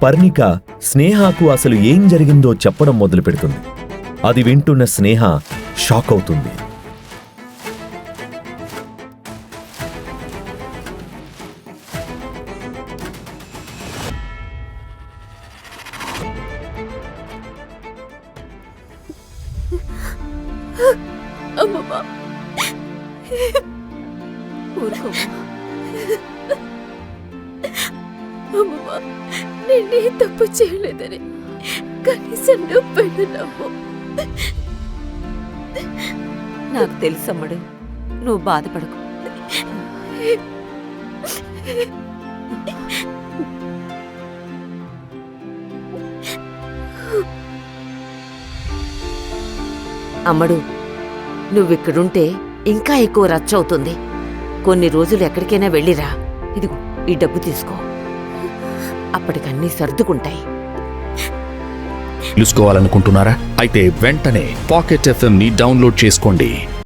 పర్ణిక స్నేహకు అసలు ఏం జరిగిందో చెప్పడం మొదలుపెడుతుంది. అది వింటున్న స్నేహ షాక్ అవుతుంది. అమ్మమ్మా, ఊరుకోమ్మా. అమ్మమ్మా, నేనే తప్పు చేయలేదని కనీసం నువ్వు నమ్ము. నాకు తెలుసమ్మడు, నువ్వు బాధపడకు. అమ్మడు, నువ్విక్కడుంటే ఇంకా ఎక్కువ రచ్చ అవుతుంది. కొన్ని రోజులు ఎక్కడికైనా వెళ్ళిరా. ఇదిగో ఈ డబ్బు తీసుకో, అప్పటికన్నీ సర్దుకుంటాయి. తెలుసుకోవాలనుకుంటున్నారా? అయితే వెంటనే పాకెట్ FM ని డౌన్లోడ్ చేసుకోండి.